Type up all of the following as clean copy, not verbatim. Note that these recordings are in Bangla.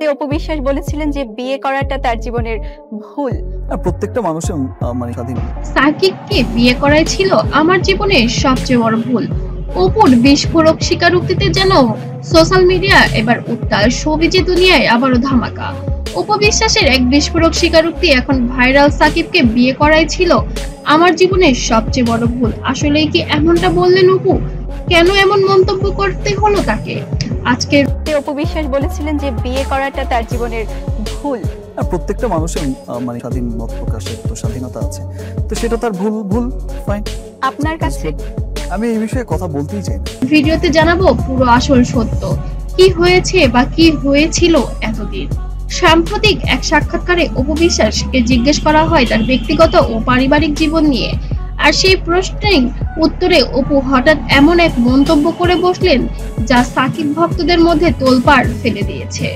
অপু বিশ্বাস বলেছিলেন যে বিয়ে করাটা তার জীবনের ভুল। প্রত্যেকটা মানুষের স্বাধীন। সাকিবকে বিয়ে করাই ছিল আমার জীবনের সবচেয়ে বড় ভুল। অপুর বিস্ফোরক স্বীকারোক্তিতে যেন সোশ্যাল মিডিয়া এবার উত্তাল, শোবিজি দুনিয়ায় আবারও ধামাকা। অপু বিশ্বাসের এক বিস্ফোরক স্বীকারোক্তি এখন ভাইরাল। সাকিবকে বিয়ে করাই ছিল আমার জীবনের সবচেয়ে বড় ভুল। আসলেই কি এমনটা বললেন অপু? কেন এমন মন্তব্য করতে হলো তাকে? আজকে অপু বিশ্বাস বলেছিলেন যে বিয়ে করাটা তার জীবনের ভুল। প্রত্যেকটা মানুষের স্বাধীন মত প্রকাশের তো স্বাধীনতা আছে, তো সেটা তার ভুল ভুল ফাইন। আপনার কাছে আমি এই বিষয়ে কথা বলতেই চাই না। ভিডিওতে জানাবো পুরো আসল সত্য, কি হয়েছে বা কি হয়েছিল এতদিন। সাম্প্রতিক এক সাক্ষাৎকারে অপু বিশ্বাসকে জিজ্ঞেস করা হয় তার ব্যক্তিগত ও পারিবারিক জীবন নিয়ে, আর সেই প্রশ্নের উত্তরে অপু হঠাৎ এমন এক মন্তব্য করে বসলেন যা সাকিব ভক্তদের মধ্যে তোলপাড় ফেলে দিয়েছে।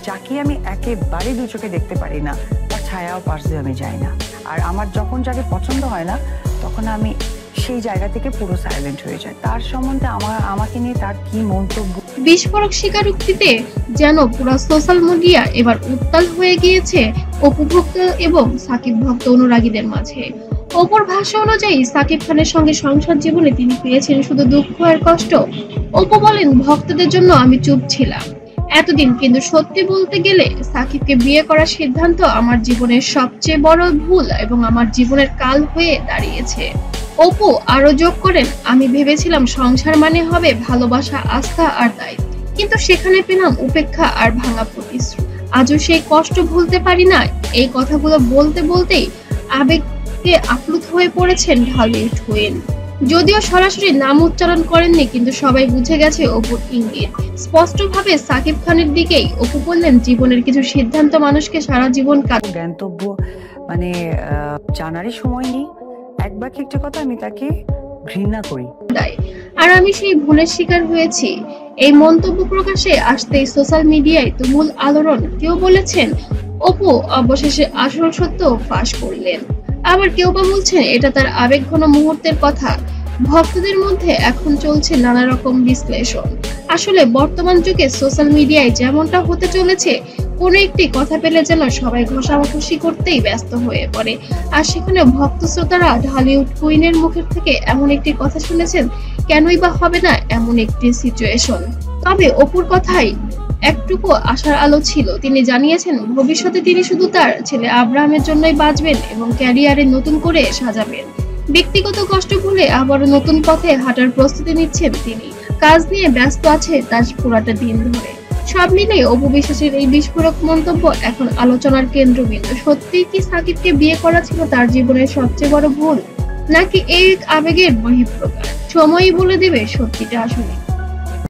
যাকে আমি একেবারে দু চোখে দেখতে পারি না, তার ছায়াও পাশ দিয়ে আমি যাই না। আর আমার যখন যাকে পছন্দ হয় না, তখন আমি সেই জায়গা থেকে পুরো সাইলেন্ট হয়ে যায়। তার সম্বন্ধে আমাকে নিয়ে তার কি মন্তব্য। বিস্ফোরক স্বীকারোক্তিতে যেন পুরো সোশ্যাল মিডিয়া এবার উত্তাল হয়ে গিয়েছে অপু ভক্ত এবং সাকিব ভক্ত অনুরাগীদের মাঝে। অপুর ভাষ্য অনুযায়ী সাকিব খানের সঙ্গে সংসার জীবনে তিনি পেয়েছেন শুধু দুঃখ আর কষ্ট। অপু বলেন, ভক্তদের জন্য আমি চুপ ছিলাম এতদিন, কিন্তু সত্যি বলতে গেলে সাকিবকে বিয়ে করার সিদ্ধান্ত আমার জীবনের সবচেয়ে বড় ভুল এবং আমার জীবনের কাল হয়ে দাঁড়িয়েছে। অপু আরো যোগ করেন, আমি ভেবেছিলাম সংসার মানে হবে ভালোবাসা, আস্থা আর দায়িত্ব, কিন্তু সেখানে পেলাম উপেক্ষা আর ভাঙা প্রতিশ্রুতি। আজও সেই কষ্ট ভুলতে পারি না। এই কথাগুলো বলতে বলতেই আবেগে আপ্লুত হয়ে পড়েছেন ঢালিউড কুইন। যদিও সরাসরি নাম উচ্চারণ করেননি, কিন্তু সবাই বুঝে গেছে অপুর ইঙ্গিত। স্পষ্টভাবে সাকিব খানের দিকেই অপু বললেন, জীবনের কিছু সিদ্ধান্ত মানুষকে সারা জীবন জ্ঞানতব্য জানারই সময় নেই। একবার একটা কথা, আমি তাকে ঘৃণা করি আর আমি সেই ভুলের শিকার হয়েছি। এই মন্তব্য প্রকাশে আসতেই সোশ্যাল মিডিয়ায় তুমুল আলোড়ন। কেউ বলেছেন অপু অবশেষে আসল সত্য ফাঁস করলেন, আবার কেউ বা বলছেন এটা তার আবেগঘন মুহূর্তের কথা। ভক্তদের মধ্যে এখন চলছে নানা রকম বিশ্লেষণ। আসলে বর্তমান যুগে সোশ্যাল মিডিয়ায় যেমনটা হতে চলেছে, কোন একটি কথা পেলে যেন সবাই ঘষাঘষি করতেই ব্যস্ত হয়ে পড়ে। আর সেখানে ভক্ত শ্রোতারা ঢালিউড কুইনের মুখের থেকে এমন একটি কথা শুনেছেন, কেনই বা হবে না এমন একটি সিচুয়েশন। তবে অপুর কথাই একটুকু আশার আলো ছিল। তিনি জানিয়েছেন ভবিষ্যতে তিনি শুধু তার ছেলে আব্রাহামের জন্যই বাঁচবেন এবং ক্যারিয়ারে নতুন করে সাজাবেন। ব্যক্তিগত কষ্ট ভুলে আবারও নতুন পথে হাঁটার প্রস্তুতি নিচ্ছেন তিনি। কাজ নিয়ে ব্যস্ত আছে তার পুরাটা দিন ধরে। সব মিলিয়ে অপু বিশ্বাসের এই বিস্ফোরক মন্তব্য এখন আলোচনার কেন্দ্রবিন্দু। সত্যিই কি সাকিবকে বিয়ে করা ছিল তার জীবনের সবচেয়ে বড় ভুল, নাকি এই আবেগের বহিঃপ্রকাশ? সময়ই বলে দেবে সত্যিটা আসলে।